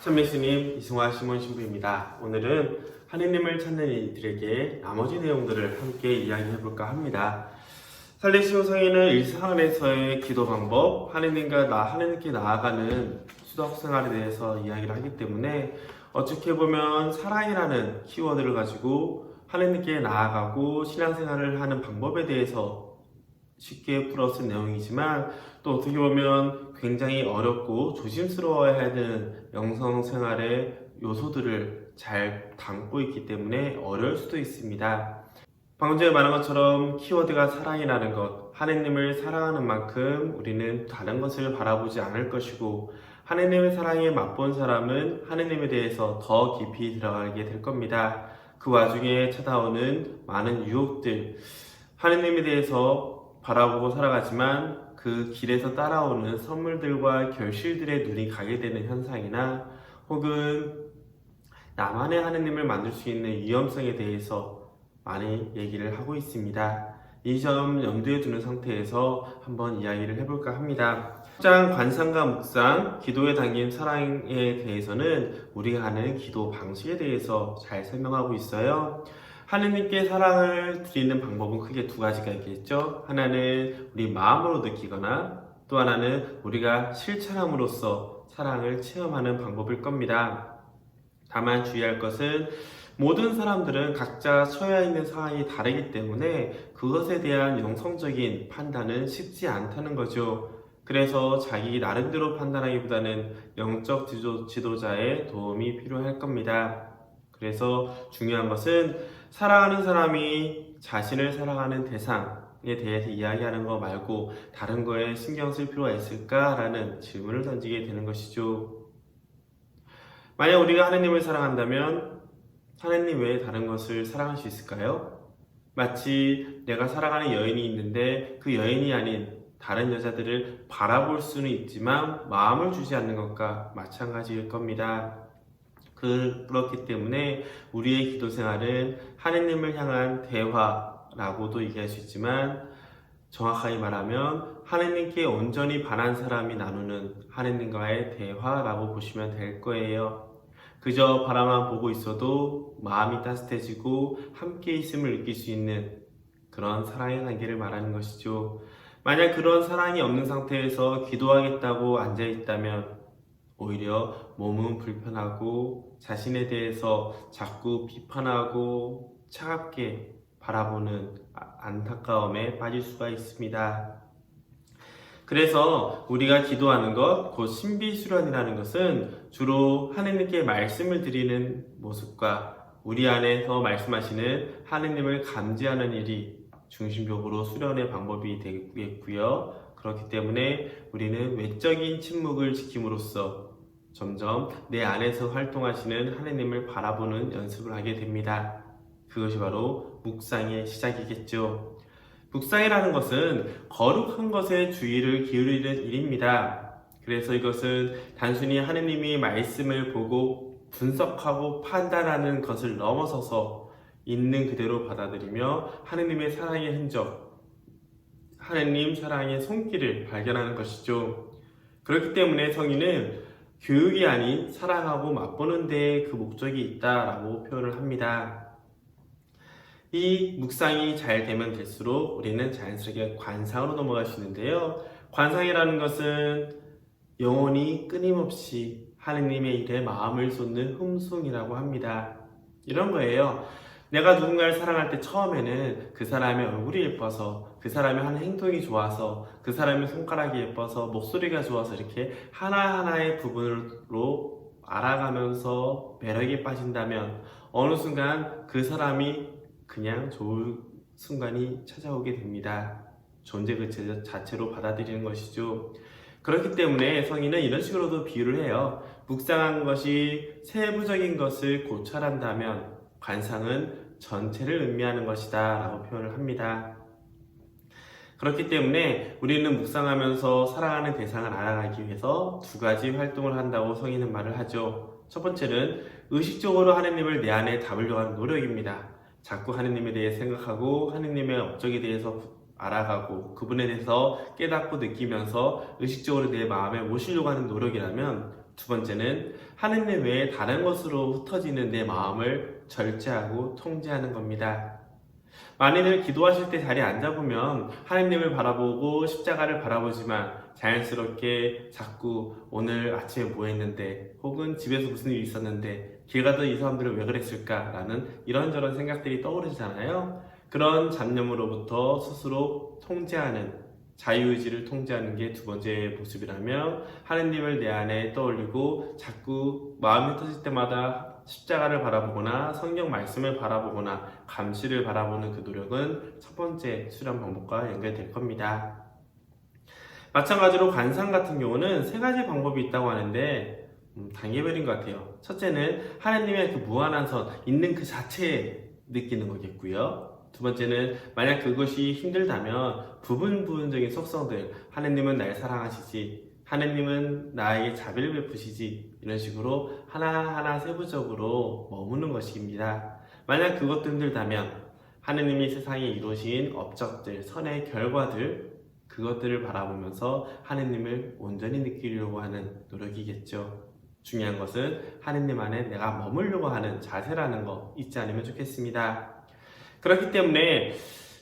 천명수님, 이승화 시몬 신부입니다. 오늘은 하느님을 찾는 이들에게 나머지 내용들을 함께 이야기해볼까 합니다. 살레시오 성인은 일상에서의 기도 방법, 하느님께 나아가는 수덕 생활에 대해서 이야기를 하기 때문에 어떻게 보면 사랑이라는 키워드를 가지고 하느님께 나아가고 신앙생활을 하는 방법에 대해서 쉽게 풀어쓴 내용이지만, 또 어떻게 보면 굉장히 어렵고 조심스러워야 되는 영성생활의 요소들을 잘 담고 있기 때문에 어려울 수도 있습니다. 방금 전에 말한 것처럼 키워드가 사랑이라는 것, 하느님을 사랑하는 만큼 우리는 다른 것을 바라보지 않을 것이고, 하느님의 사랑에 맛본 사람은 하느님에 대해서 더 깊이 들어가게 될 겁니다. 그 와중에 찾아오는 많은 유혹들, 하느님에 대해서 바라보고 살아가지만 그 길에서 따라오는 선물들과 결실들의 눈이 가게 되는 현상이나, 혹은 나만의 하느님을 만들 수 있는 위험성에 대해서 많이 얘기를 하고 있습니다. 이 점 염두에 두는 상태에서 한번 이야기를 해볼까 합니다. 10장 관상과 묵상, 기도에 담긴 사랑에 대해서는 우리가 하는 기도 방식에 대해서 잘 설명하고 있어요. 하느님께 사랑을 드리는 방법은 크게 두 가지가 있겠죠. 하나는 우리 마음으로 느끼거나, 또 하나는 우리가 실천함으로써 사랑을 체험하는 방법일 겁니다. 다만 주의할 것은 모든 사람들은 각자 처해 있는 상황이 다르기 때문에 그것에 대한 영성적인 판단은 쉽지 않다는 거죠. 그래서 자기 나름대로 판단하기보다는 영적 지도자의 도움이 필요할 겁니다. 그래서 중요한 것은 사랑하는 사람이 자신을 사랑하는 대상에 대해서 이야기하는 거 말고 다른 거에 신경 쓸 필요가 있을까라는 질문을 던지게 되는 것이죠. 만약 우리가 하느님을 사랑한다면 하느님 외에 다른 것을 사랑할 수 있을까요? 마치 내가 사랑하는 여인이 있는데 그 여인이 아닌 다른 여자들을 바라볼 수는 있지만 마음을 주지 않는 것과 마찬가지일 겁니다. 그렇기 때문에 우리의 기도 생활은 하느님을 향한 대화라고도 얘기할 수 있지만, 정확하게 말하면 하느님께 온전히 반한 사람이 나누는 하느님과의 대화라고 보시면 될 거예요. 그저 바라만 보고 있어도 마음이 따뜻해지고 함께 있음을 느낄 수 있는 그런 사랑의 관계를 말하는 것이죠. 만약 그런 사랑이 없는 상태에서 기도하겠다고 앉아있다면 오히려 몸은 불편하고 자신에 대해서 자꾸 비판하고 차갑게 바라보는 안타까움에 빠질 수가 있습니다. 그래서 우리가 기도하는 것, 곧 신비수련이라는 것은 주로 하느님께 말씀을 드리는 모습과 우리 안에서 말씀하시는 하느님을 감지하는 일이 중심적으로 수련의 방법이 되겠고요. 그렇기 때문에 우리는 외적인 침묵을 지킴으로써 점점 내 안에서 활동하시는 하느님을 바라보는 연습을 하게 됩니다. 그것이 바로 묵상의 시작이겠죠. 묵상이라는 것은 거룩한 것에 주의를 기울이는 일입니다. 그래서 이것은 단순히 하느님이 말씀을 보고 분석하고 판단하는 것을 넘어서서 있는 그대로 받아들이며 하느님의 사랑의 흔적, 하느님 사랑의 손길을 발견하는 것이죠. 그렇기 때문에 성인은 교육이 아닌 사랑하고 맛보는 데에 그 목적이 있다라고 표현을 합니다. 이 묵상이 잘 되면 될수록 우리는 자연스럽게 관상으로 넘어갈 수 있는데요. 관상이라는 것은 영원히 끊임없이 하느님의 일에 마음을 쏟는 흠숭이라고 합니다. 이런 거예요. 내가 누군가를 사랑할 때 처음에는 그 사람의 얼굴이 예뻐서, 그 사람이 하는 행동이 좋아서, 그 사람의 손가락이 예뻐서, 목소리가 좋아서 이렇게 하나하나의 부분으로 알아가면서 매력에 빠진다면 어느 순간 그 사람이 그냥 좋을 순간이 찾아오게 됩니다. 존재 그 자체로 받아들이는 것이죠. 그렇기 때문에 성인은 이런 식으로도 비유를 해요. 묵상한 것이 세부적인 것을 고찰한다면 관상은 전체를 의미하는 것이다 라고 표현을 합니다. 그렇기 때문에 우리는 묵상하면서 사랑하는 대상을 알아가기 위해서 두 가지 활동을 한다고 성인은 말을 하죠. 첫 번째는 의식적으로 하느님을 내 안에 담으려고 하는 노력입니다. 자꾸 하느님에 대해 생각하고 하느님의 업적에 대해서 알아가고 그분에 대해서 깨닫고 느끼면서 의식적으로 내 마음에 모시려고 하는 노력이라면, 두 번째는 하느님 외에 다른 것으로 흩어지는 내 마음을 절제하고 통제하는 겁니다. 많이들 기도하실 때 자리에 앉아보면 하느님을 바라보고 십자가를 바라보지만 자연스럽게 자꾸 오늘 아침에 뭐 했는데, 혹은 집에서 무슨 일이 있었는데, 길 가던 이 사람들은 왜 그랬을까? 라는 이런저런 생각들이 떠오르잖아요. 그런 잡념으로부터 스스로 통제하는, 자유의지를 통제하는 게 두 번째 모습이라면, 하느님을 내 안에 떠올리고 자꾸 마음이 터질 때마다 십자가를 바라보거나 성경 말씀을 바라보거나 감시를 바라보는 그 노력은 첫 번째 수련 방법과 연결될 겁니다. 마찬가지로 관상 같은 경우는 세 가지 방법이 있다고 하는데 단계별인 것 같아요. 첫째는 하나님의 그 무한한 선 있는 그 자체에 느끼는 거겠고요. 두 번째는 만약 그것이 힘들다면 부분적인 속성들, 하나님은 날 사랑하시지, 하느님은 나에게 자비를 베푸시지, 이런 식으로 하나하나 세부적으로 머무는 것입니다. 만약 그것도 힘들다면 하느님이 세상에 이루신 업적들, 선의 결과들, 그것들을 바라보면서 하느님을 온전히 느끼려고 하는 노력이겠죠. 중요한 것은 하느님 안에 내가 머물려고 하는 자세라는 거 잊지 않으면 좋겠습니다. 그렇기 때문에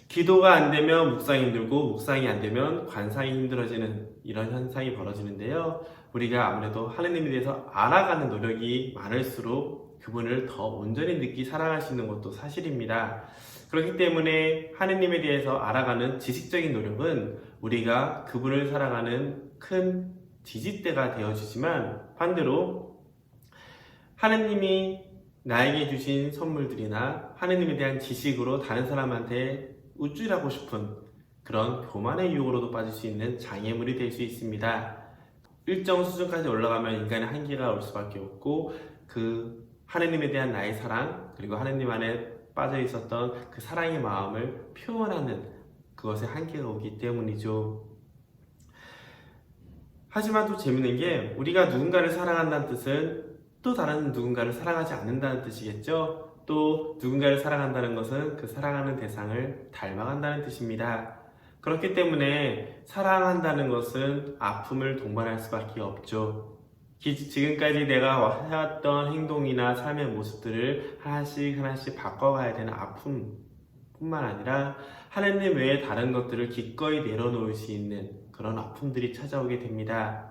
기도가 안 되면 묵상이 힘들고, 묵상이 안 되면 관상이 힘들어지는 이런 현상이 벌어지는데요. 우리가 아무래도 하느님에 대해서 알아가는 노력이 많을수록 그분을 더 온전히 느끼 사랑할 수 있는 것도 사실입니다. 그렇기 때문에 하느님에 대해서 알아가는 지식적인 노력은 우리가 그분을 살아가는 큰 지지대가 되어주지만, 반대로 하느님이 나에게 주신 선물들이나 하느님에 대한 지식으로 다른 사람한테 우쭐하고 싶은 그런 교만의 유혹으로도 빠질 수 있는 장애물이 될 수 있습니다. 일정 수준까지 올라가면 인간의 한계가 올 수밖에 없고, 그 하느님에 대한 나의 사랑, 그리고 하느님 안에 빠져 있었던 그 사랑의 마음을 표현하는 그것에 한계가 오기 때문이죠. 하지만 또 재밌는 게, 우리가 누군가를 사랑한다는 뜻은 또 다른 누군가를 사랑하지 않는다는 뜻이겠죠. 또 누군가를 사랑한다는 것은 그 사랑하는 대상을 닮아간다는 뜻입니다. 그렇기 때문에 사랑한다는 것은 아픔을 동반할 수밖에 없죠. 지금까지 내가 해왔던 행동이나 삶의 모습들을 하나씩 바꿔가야 되는 아픔뿐만 아니라 하느님 외에 다른 것들을 기꺼이 내려놓을 수 있는 그런 아픔들이 찾아오게 됩니다.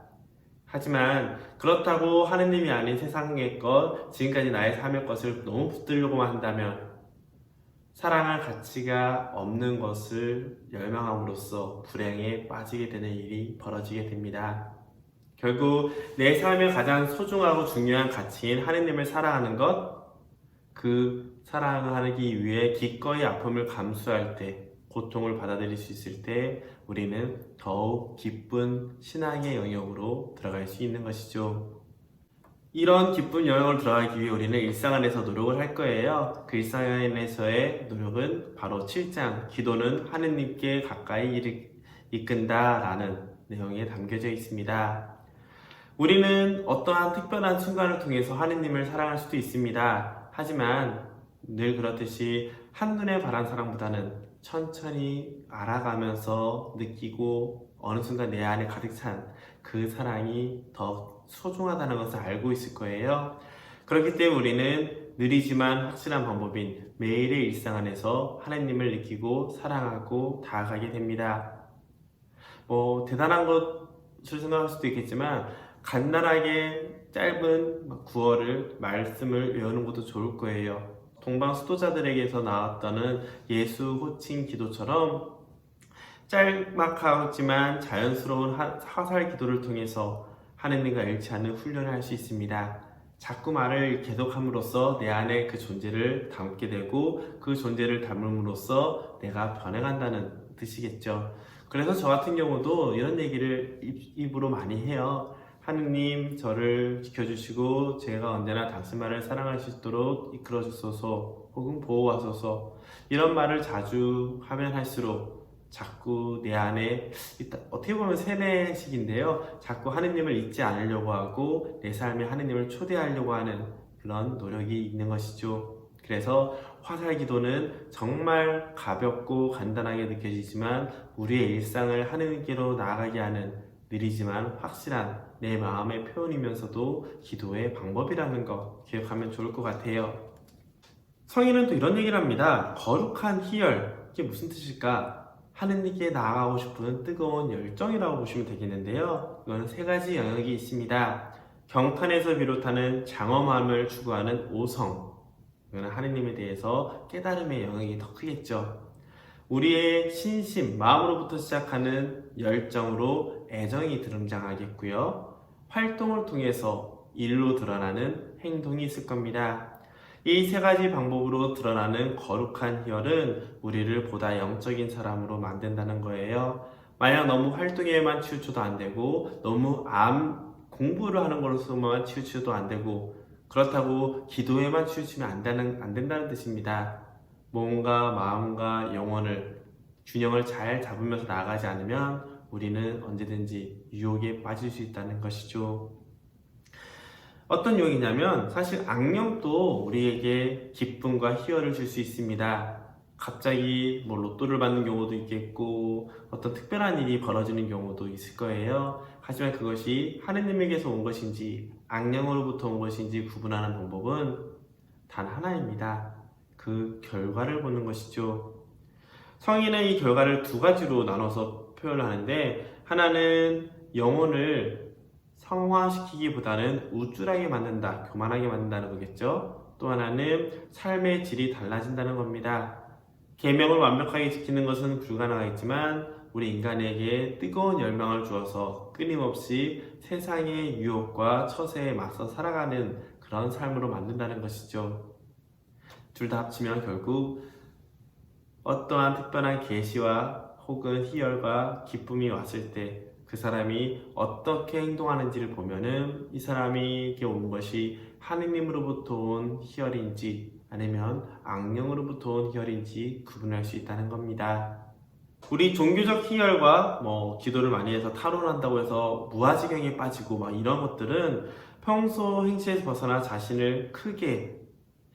하지만 그렇다고 하느님이 아닌 세상의 것, 지금까지 나의 삶의 것을 너무 붙들려고만 한다면 사랑할 가치가 없는 것을 열망함으로써 불행에 빠지게 되는 일이 벌어지게 됩니다. 결국 내 삶의 가장 소중하고 중요한 가치인 하느님을 사랑하는 것, 그 사랑하기 위해 기꺼이 아픔을 감수할 때, 고통을 받아들일 수 있을 때 우리는 더욱 기쁜 신앙의 영역으로 들어갈 수 있는 것이죠. 이런 기쁜 영역으로 들어가기 위해 우리는 일상 안에서 노력을 할 거예요. 그 일상 안에서의 노력은 바로 7장 기도는 하느님께 가까이 이끈다 라는 내용에 담겨져 있습니다. 우리는 어떠한 특별한 순간을 통해서 하느님을 사랑할 수도 있습니다. 하지만 늘 그렇듯이 한눈에 반한 사랑보다는 천천히 알아가면서 느끼고 어느 순간 내 안에 가득 찬 그 사랑이 더 소중하다는 것을 알고 있을 거예요. 그렇기 때문에 우리는 느리지만 확실한 방법인 매일의 일상 안에서 하나님을 느끼고 사랑하고 다가가게 됩니다. 대단한 것을 생각할 수도 있겠지만 간단하게 짧은 구어를, 말씀을 외우는 것도 좋을 거예요. 동방 수도자들에게서 나왔다는 예수 호칭 기도처럼 짤막하지만 자연스러운 화살 기도를 통해서 하느님과 잃지 않는 훈련을 할 수 있습니다. 자꾸 말을 계속함으로써 내 안에 그 존재를 담게 되고, 그 존재를 담음으로써 내가 변해간다는 뜻이겠죠. 그래서 저 같은 경우도 이런 얘기를 입으로 많이 해요. 하느님, 저를 지켜주시고 제가 언제나 당신만을 사랑할 수 있도록 이끌어 주소서, 혹은 보호하소서, 이런 말을 자주 하면 할수록 자꾸 내 안에, 어떻게 보면 세뇌식인데요, 자꾸 하느님을 잊지 않으려고 하고 내 삶에 하느님을 초대하려고 하는 그런 노력이 있는 것이죠. 그래서 화살 기도는 정말 가볍고 간단하게 느껴지지만 우리의 일상을 하느님께로 나아가게 하는 느리지만 확실한 내 마음의 표현이면서도 기도의 방법이라는 거 기억하면 좋을 것 같아요. 성인은 또 이런 얘기를 합니다. 거룩한 희열, 이게 무슨 뜻일까? 하느님께 나아가고 싶은 뜨거운 열정이라고 보시면 되겠는데요. 이거는 세 가지 영역이 있습니다. 경탄에서 비롯하는 장엄함을 추구하는 오성, 이거는 하느님에 대해서 깨달음의 영역이 더 크겠죠. 우리의 신심, 마음으로부터 시작하는 열정으로 애정이 등장하겠고요. 활동을 통해서 일로 드러나는 행동이 있을 겁니다. 이 세 가지 방법으로 드러나는 거룩한 희열은 우리를 보다 영적인 사람으로 만든다는 거예요. 만약 너무 활동에만 치우쳐도 안 되고 너무 공부를 하는 것으로만 치우쳐도 안 되고 그렇다고 기도에만 치우치면 안 된다는 뜻입니다. 몸과 마음과 영혼을 균형을 잘 잡으면서 나아가지 않으면 우리는 언제든지 유혹에 빠질 수 있다는 것이죠. 어떤 유혹이냐면 사실 악령도 우리에게 기쁨과 희열을 줄 수 있습니다. 갑자기 로또를 받는 경우도 있겠고 어떤 특별한 일이 벌어지는 경우도 있을 거예요. 하지만 그것이 하느님에게서 온 것인지 악령으로부터 온 것인지 구분하는 방법은 단 하나입니다. 그 결과를 보는 것이죠. 성인은 이 결과를 두 가지로 나눠서 표현을 하는데, 하나는 영혼을 성화시키기보다는 우쭐하게 만든다, 교만하게 만든다는 거겠죠. 또 하나는 삶의 질이 달라진다는 겁니다. 계명을 완벽하게 지키는 것은 불가능하겠지만 우리 인간에게 뜨거운 열망을 주어서 끊임없이 세상의 유혹과 처세에 맞서 살아가는 그런 삶으로 만든다는 것이죠. 둘 다 합치면 결국 어떠한 특별한 계시와 혹은 희열과 기쁨이 왔을 때 그 사람이 어떻게 행동하는지를 보면은 이 사람에게 온 것이 하느님으로부터 온 희열인지 아니면 악령으로부터 온 희열인지 구분할 수 있다는 겁니다. 우리 종교적 희열과 기도를 많이 해서 타로를 한다고 해서 무아지경에 빠지고 이런 것들은 평소 행실에서 벗어나 자신을 크게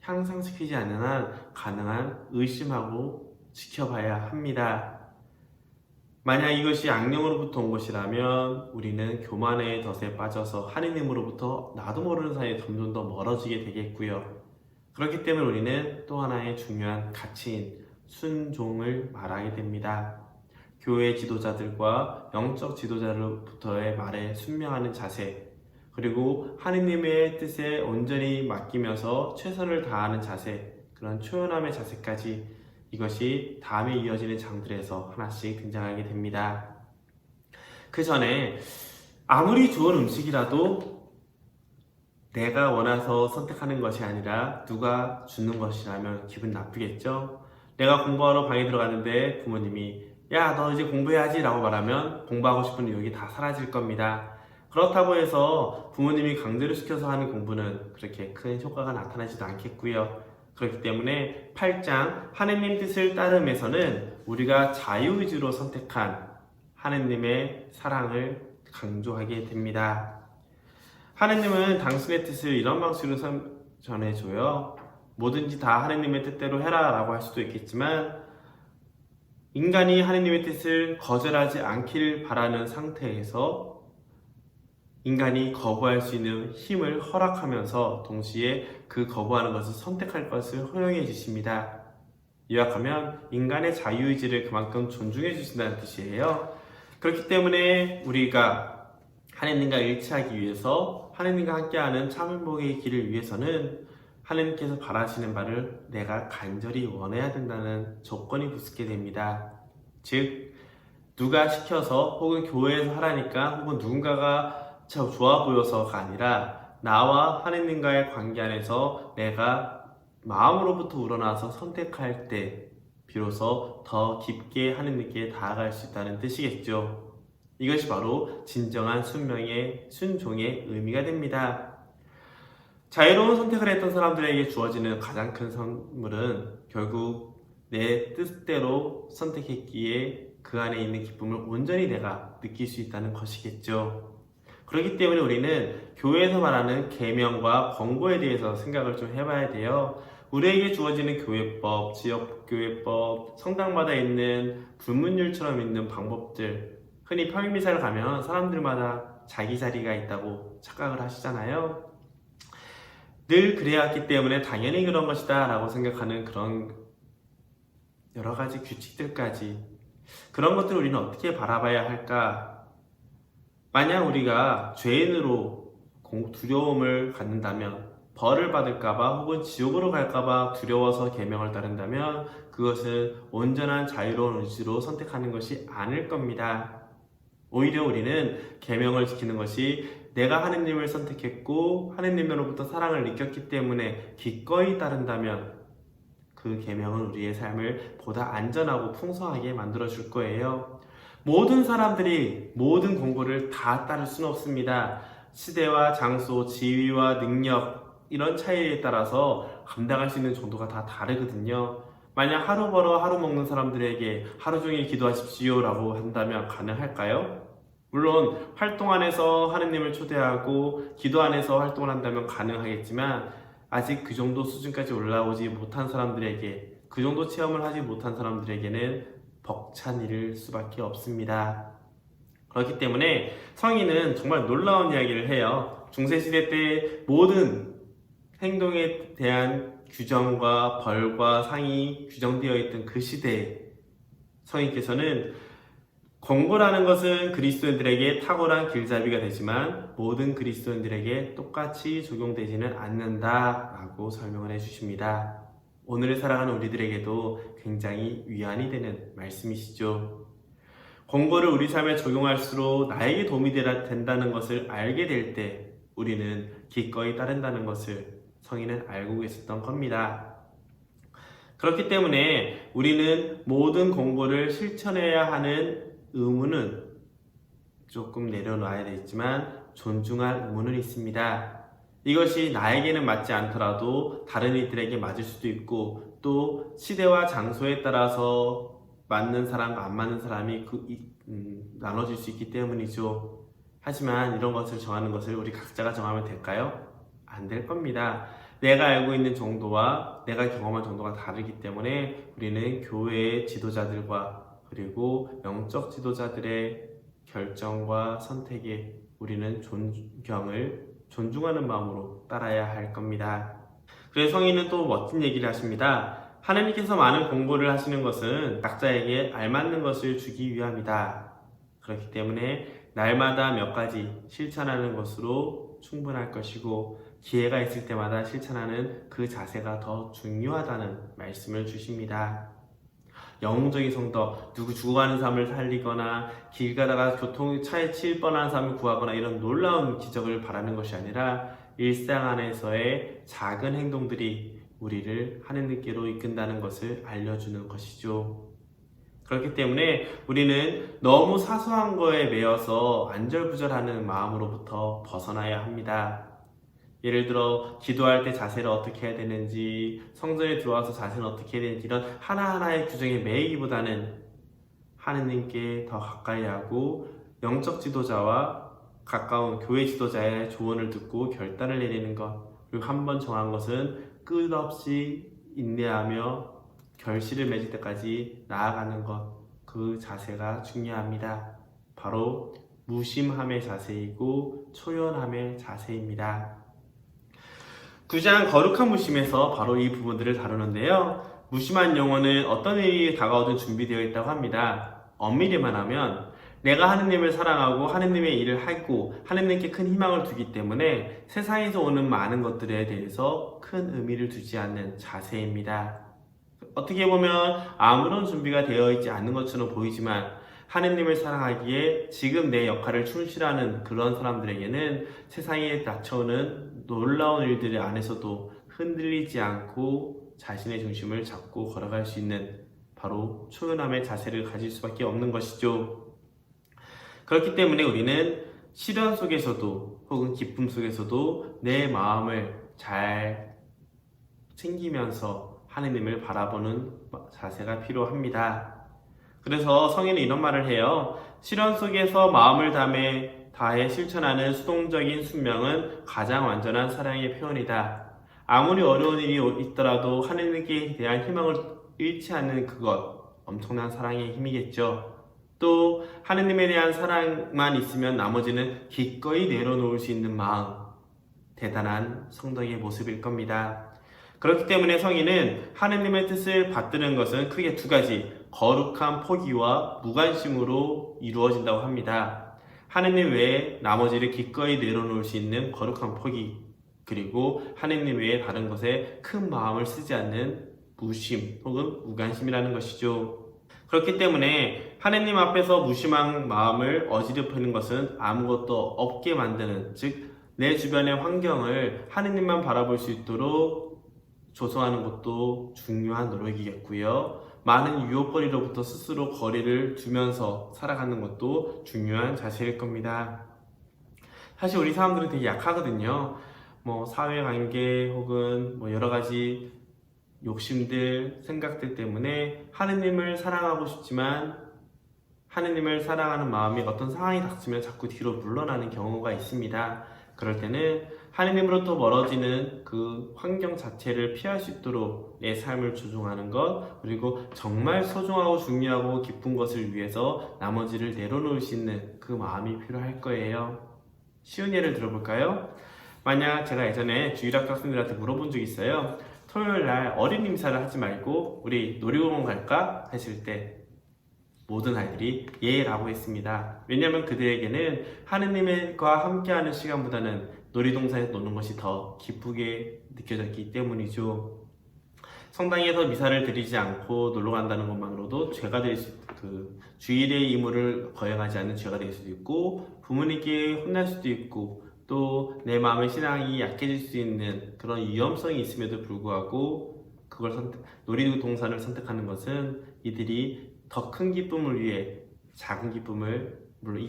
향상시키지 않는 한 가능한 의심하고 지켜봐야 합니다. 만약 이것이 악령으로부터 온 것이라면 우리는 교만의 덫에 빠져서 하느님으로부터 나도 모르는 사이에 점점 더 멀어지게 되겠고요. 그렇기 때문에 우리는 또 하나의 중요한 가치인 순종을 말하게 됩니다. 교회 지도자들과 영적 지도자로부터의 말에 순명하는 자세, 그리고 하느님의 뜻에 온전히 맡기면서 최선을 다하는 자세, 그런 초연함의 자세까지 이것이 다음에 이어지는 장들에서 하나씩 등장하게 됩니다. 그 전에 아무리 좋은 음식이라도 내가 원해서 선택하는 것이 아니라 누가 주는 것이라면 기분 나쁘겠죠? 내가 공부하러 방에 들어갔는데 부모님이 야, 너 이제 공부해야지 라고 말하면 공부하고 싶은 의욕이 다 사라질 겁니다. 그렇다고 해서 부모님이 강제로 시켜서 하는 공부는 그렇게 큰 효과가 나타나지도 않겠고요. 그렇기 때문에 8장 하느님 뜻을 따름에서는 우리가 자유의지로 선택한 하느님의 사랑을 강조하게 됩니다. 하느님은 당신의 뜻을 이런 방식으로 전해줘요. 뭐든지 다 하느님의 뜻대로 해라 라고 할 수도 있겠지만 인간이 하느님의 뜻을 거절하지 않기를 바라는 상태에서 인간이 거부할 수 있는 힘을 허락하면서 동시에 그 거부하는 것을 선택할 것을 허용해 주십니다. 요약하면 인간의 자유의지를 그만큼 존중해 주신다는 뜻이에요. 그렇기 때문에 우리가 하느님과 일치하기 위해서 하느님과 함께하는 참 행복의 길을 위해서는 하느님께서 바라시는 바를 내가 간절히 원해야 된다는 조건이 붙게 됩니다. 즉 누가 시켜서 혹은 교회에서 하라니까 혹은 누군가가 참 좋아 보여서가 아니라 나와 하느님과의 관계 안에서 내가 마음으로부터 우러나서 선택할 때 비로소 더 깊게 하느님께 다가갈 수 있다는 뜻이겠죠. 이것이 바로 진정한 순종의 의미가 됩니다. 자유로운 선택을 했던 사람들에게 주어지는 가장 큰 선물은 결국 내 뜻대로 선택했기에 그 안에 있는 기쁨을 온전히 내가 느낄 수 있다는 것이겠죠. 그렇기 때문에 우리는 교회에서 말하는 계명과 권고에 대해서 생각을 좀 해봐야 돼요. 우리에게 주어지는 교회법, 지역교회법, 성당마다 있는 불문율처럼 있는 방법들, 흔히 평일미사를 가면 사람들마다 자기 자리가 있다고 착각을 하시잖아요. 늘 그래왔기 때문에 당연히 그런 것이다 라고 생각하는 그런 여러 가지 규칙들까지, 그런 것들을 우리는 어떻게 바라봐야 할까? 만약 우리가 죄인으로 두려움을 갖는다면, 벌을 받을까봐 혹은 지옥으로 갈까봐 두려워서 계명을 따른다면 그것은 온전한 자유로운 의지로 선택하는 것이 아닐 겁니다. 오히려 우리는 계명을 지키는 것이 내가 하느님을 선택했고 하느님으로부터 사랑을 느꼈기 때문에 기꺼이 따른다면 그 계명은 우리의 삶을 보다 안전하고 풍성하게 만들어 줄 거예요. 모든 사람들이 모든 공부를 다 따를 수는 없습니다. 시대와 장소, 지위와 능력, 이런 차이에 따라서 감당할 수 있는 정도가 다 다르거든요. 만약 하루 벌어 하루 먹는 사람들에게 하루 종일 기도하십시오 라고 한다면 가능할까요? 물론 활동 안에서 하느님을 초대하고 기도 안에서 활동을 한다면 가능하겠지만, 아직 그 정도 수준까지 올라오지 못한 사람들에게, 그 정도 체험을 하지 못한 사람들에게는 벅찬 일일 수밖에 없습니다. 그렇기 때문에 성인은 정말 놀라운 이야기를 해요. 중세시대 때 모든 행동에 대한 규정과 벌과 상이 규정되어 있던 그 시대에 성인께서는 공부라는 것은 그리스도인들에게 탁월한 길잡이가 되지만 모든 그리스도인들에게 똑같이 적용되지는 않는다 라고 설명을 해주십니다. 오늘을 살아가는 우리들에게도 굉장히 위안이 되는 말씀이시죠. 공부를 우리 삶에 적용할수록 나에게 도움이 된다는 것을 알게 될 때 우리는 기꺼이 따른다는 것을 성인은 알고 계셨던 겁니다. 그렇기 때문에 우리는 모든 공부를 실천해야 하는 의무는 조금 내려놔야 되지만 존중할 의무는 있습니다. 이것이 나에게는 맞지 않더라도 다른 이들에게 맞을 수도 있고, 또 시대와 장소에 따라서 맞는 사람과 안 맞는 사람이 나눠질 수 있기 때문이죠. 하지만 이런 것을 정하는 것을 우리 각자가 정하면 될까요? 안 될 겁니다. 내가 알고 있는 정도와 내가 경험한 정도가 다르기 때문에 우리는 교회의 지도자들과 그리고 영적 지도자들의 결정과 선택에 우리는 존중하는 마음으로 따라야 할 겁니다. 그래서 성인은 또 멋진 얘기를 하십니다. 하나님께서 많은 공부를 하시는 것은 각자에게 알맞는 것을 주기 위함이다. 그렇기 때문에 날마다 몇 가지 실천하는 것으로 충분할 것이고, 기회가 있을 때마다 실천하는 그 자세가 더 중요하다는 말씀을 주십니다. 영웅적인 성도, 누구 죽어가는 사람을 살리거나 길 가다가 교통차에 치일 뻔한 사람을 구하거나 이런 놀라운 기적을 바라는 것이 아니라 일상 안에서의 작은 행동들이 우리를 하느님께로 이끈다는 것을 알려주는 것이죠. 그렇기 때문에 우리는 너무 사소한 거에 매여서 안절부절하는 마음으로부터 벗어나야 합니다. 예를 들어 기도할 때 자세를 어떻게 해야 되는지, 성전에 들어와서 자세는 어떻게 해야 되는지, 이런 하나하나의 규정에 매이기보다는 하느님께 더 가까이 하고 영적 지도자와 가까운 교회 지도자의 조언을 듣고 결단을 내리는 것, 그리고 한번 정한 것은 끝없이 인내하며 결실을 맺을 때까지 나아가는 것, 그 자세가 중요합니다. 바로 무심함의 자세이고 초연함의 자세입니다. 9장 거룩한 무심에서 바로 이 부분들을 다루는데요. 무심한 영혼은 어떤 일이 다가오든 준비되어 있다고 합니다. 엄밀히만 하면 내가 하느님을 사랑하고 하느님의 일을 하고 하느님께 큰 희망을 두기 때문에 세상에서 오는 많은 것들에 대해서 큰 의미를 두지 않는 자세입니다. 어떻게 보면 아무런 준비가 되어 있지 않는 것처럼 보이지만 하느님을 사랑하기에 지금 내 역할을 충실하는 그런 사람들에게는 세상에 닥쳐오는 놀라운 일들 안에서도 흔들리지 않고 자신의 중심을 잡고 걸어갈 수 있는 바로 초연함의 자세를 가질 수밖에 없는 것이죠. 그렇기 때문에 우리는 시련 속에서도 혹은 기쁨 속에서도 내 마음을 잘 챙기면서 하느님을 바라보는 자세가 필요합니다. 그래서 성인은 이런 말을 해요. 시련 속에서 마음을 다해 실천하는 수동적인 순명은 가장 완전한 사랑의 표현이다. 아무리 어려운 일이 있더라도 하느님께 대한 희망을 잃지 않는 그것, 엄청난 사랑의 힘이겠죠. 또 하느님에 대한 사랑만 있으면 나머지는 기꺼이 내려놓을 수 있는 마음, 대단한 성도의 모습일 겁니다. 그렇기 때문에 성인은 하느님의 뜻을 받드는 것은 크게 두 가지, 거룩한 포기와 무관심으로 이루어진다고 합니다. 하느님 외에 나머지를 기꺼이 내려놓을 수 있는 거룩한 포기, 그리고 하느님 외에 다른 것에 큰 마음을 쓰지 않는 무심 혹은 무관심이라는 것이죠. 그렇기 때문에 하느님 앞에서 무심한 마음을 어지럽히는 것은 아무것도 없게 만드는, 즉 내 주변의 환경을 하느님만 바라볼 수 있도록 조성하는 것도 중요한 노력이겠고요. 많은 유혹거리로부터 스스로 거리를 두면서 살아가는 것도 중요한 자세일 겁니다. 사실 우리 사람들은 되게 약하거든요. 사회관계 혹은 여러 가지 욕심들, 생각들 때문에 하느님을 사랑하고 싶지만 하느님을 사랑하는 마음이 어떤 상황이 닥치면 자꾸 뒤로 물러나는 경우가 있습니다. 그럴 때는 하느님으로부터 멀어지는 그 환경 자체를 피할 수 있도록 내 삶을 조종하는 것, 그리고 정말 소중하고 중요하고 기쁜 것을 위해서 나머지를 내려놓을 수 있는 그 마음이 필요할 거예요. 쉬운 예를 들어볼까요? 만약 제가 예전에 주일학교 학생들한테 물어본 적이 있어요. 토요일날 어린이 행사를 하지 말고 우리 놀이공원 갈까? 했을 때 모든 아이들이 예 라고 했습니다. 왜냐하면 그들에게는 하느님과 함께하는 시간보다는 놀이동산에서 노는 것이 더 기쁘게 느껴졌기 때문이죠. 성당에서 미사를 드리지 않고 놀러 간다는 것만으로도 죄가 될 수, 주일의 의무를 거행하지 않는 죄가 될 수도 있고, 부모님께 혼날 수도 있고, 또 내 마음의 신앙이 약해질 수 있는 그런 위험성이 있음에도 불구하고 놀이동산을 선택하는 것은 이들이 더 큰 기쁨을 위해 작은 기쁨을, 물론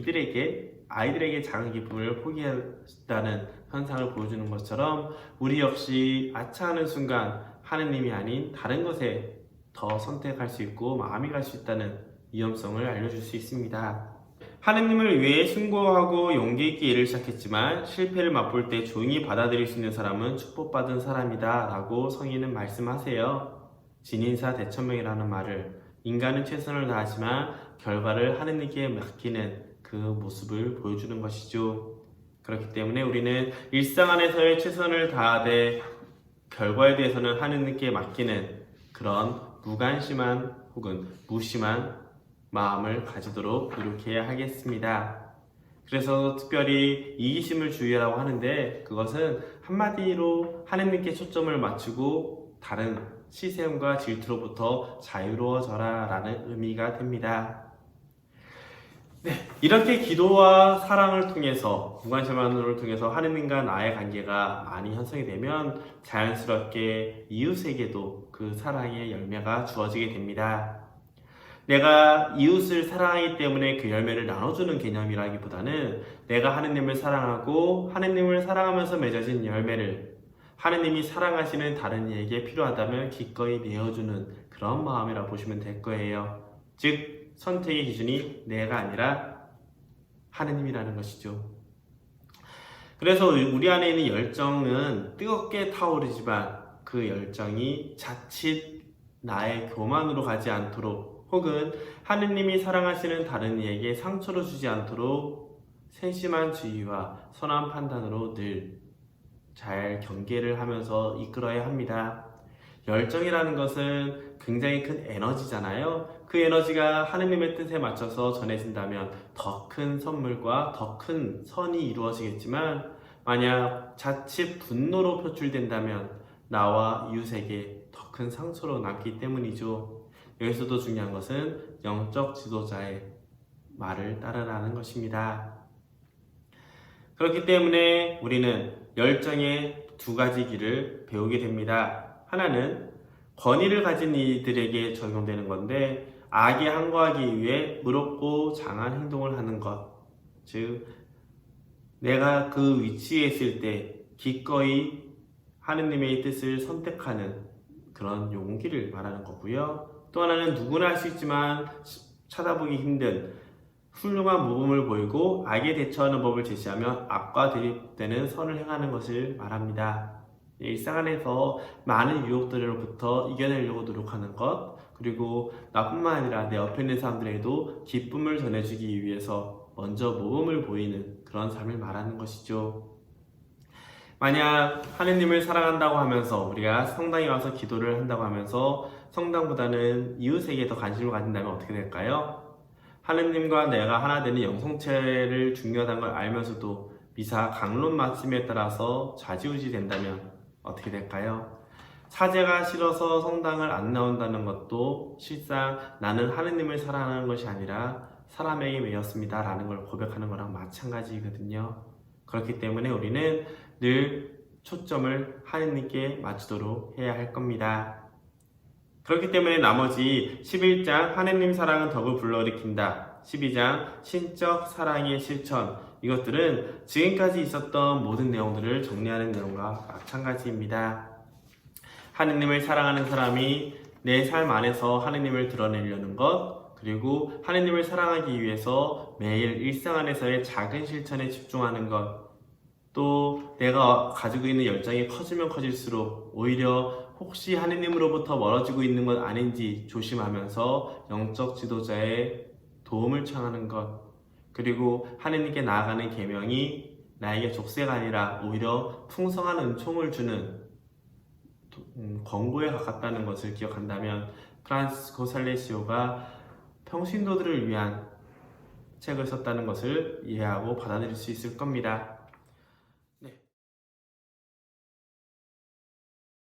아이들에게 작은 기쁨을 포기한다는 현상을 보여주는 것처럼 우리 역시 아차하는 순간 하느님이 아닌 다른 것에 더 선택할 수 있고 마음이 갈 수 있다는 위험성을 알려줄 수 있습니다. 하느님을 위해 순고하고 용기 있게 일을 시작했지만 실패를 맛볼 때 조용히 받아들일 수 있는 사람은 축복받은 사람이다 라고 성인은 말씀하세요. 진인사 대천명이라는 말을, 인간은 최선을 다하지만 결과를 하느님께 맡기는 그 모습을 보여주는 것이죠. 그렇기 때문에 우리는 일상 안에서의 최선을 다하되 결과에 대해서는 하느님께 맡기는 그런 무관심한 혹은 무심한 마음을 가지도록 노력해야 하겠습니다. 그래서 특별히 이기심을 주의하라고 하는데, 그것은 한마디로 하느님께 초점을 맞추고 다른 시샘과 질투로부터 자유로워져라 라는 의미가 됩니다. 네, 이렇게 기도와 사랑을 통해서, 무관심함을 통해서 하느님과 나의 관계가 많이 형성이 되면 자연스럽게 이웃에게도 그 사랑의 열매가 주어지게 됩니다. 내가 이웃을 사랑하기 때문에 그 열매를 나눠주는 개념이라기보다는 내가 하느님을 사랑하고 하느님을 사랑하면서 맺어진 열매를 하느님이 사랑하시는 다른 이에게 필요하다면 기꺼이 내어주는 그런 마음이라 보시면 될 거예요. 즉 선택의 기준이 내가 아니라 하느님이라는 것이죠. 그래서 우리 안에 있는 열정은 뜨겁게 타오르지만 그 열정이 자칫 나의 교만으로 가지 않도록, 혹은 하느님이 사랑하시는 다른 이에게 상처를 주지 않도록 세심한 주의와 선한 판단으로 늘 잘 경계를 하면서 이끌어야 합니다. 열정이라는 것은 굉장히 큰 에너지잖아요. 그 에너지가 하느님의 뜻에 맞춰서 전해진다면 더 큰 선물과 더 큰 선이 이루어지겠지만, 만약 자칫 분노로 표출된다면 나와 이웃에게 더 큰 상처로 남기 때문이죠. 여기서도 중요한 것은 영적 지도자의 말을 따르라는 것입니다. 그렇기 때문에 우리는 열정의 두 가지 길을 배우게 됩니다. 하나는 권위를 가진 이들에게 적용되는 건데, 악에 항거하기 위해 무겁고 장한 행동을 하는 것, 즉 내가 그 위치에 있을 때 기꺼이 하느님의 뜻을 선택하는 그런 용기를 말하는 거고요. 또 하나는 누구나 할 수 있지만 찾아보기 힘든 훌륭한 모범을 보이고 악에 대처하는 법을 제시하며 악과 대립되는 선을 행하는 것을 말합니다. 일상 안에서 많은 유혹들로부터 이겨내려고 노력하는 것, 그리고 나뿐만 아니라 내 옆에 있는 사람들에게도 기쁨을 전해주기 위해서 먼저 모범을 보이는 그런 삶을 말하는 것이죠. 만약 하느님을 사랑한다고 하면서 우리가 성당에 와서 기도를 한다고 하면서 성당보다는 이웃에게 더 관심을 가진다면 어떻게 될까요? 하느님과 내가 하나 되는 영성체를 중요하다는 걸 알면서도 미사 강론 마침에 따라서 좌지우지 된다면 어떻게 될까요? 사제가 싫어서 성당을 안 나온다는 것도 실상 나는 하느님을 사랑하는 것이 아니라 사람에게 매였습니다 라는 걸 고백하는 거랑 마찬가지거든요. 그렇기 때문에 우리는 늘 초점을 하느님께 맞추도록 해야 할 겁니다. 그렇기 때문에 나머지 11장 하느님 사랑은 덕을 불러일으킨다, 12장 신적 사랑의 실천, 이것들은 지금까지 있었던 모든 내용들을 정리하는 내용과 마찬가지입니다. 하느님을 사랑하는 사람이 내 삶 안에서 하느님을 드러내려는 것, 그리고 하느님을 사랑하기 위해서 매일 일상 안에서의 작은 실천에 집중하는 것, 또 내가 가지고 있는 열정이 커지면 커질수록 오히려 혹시 하느님으로부터 멀어지고 있는 것 아닌지 조심하면서 영적 지도자의 도움을 청하는 것, 그리고 하느님께 나아가는 계명이 나에게 족쇄가 아니라 오히려 풍성한 은총을 주는 권고에 가깝다는 것을 기억한다면 프란시스코 살레시오가 평신도들을 위한 책을 썼다는 것을 이해하고 받아들일 수 있을 겁니다.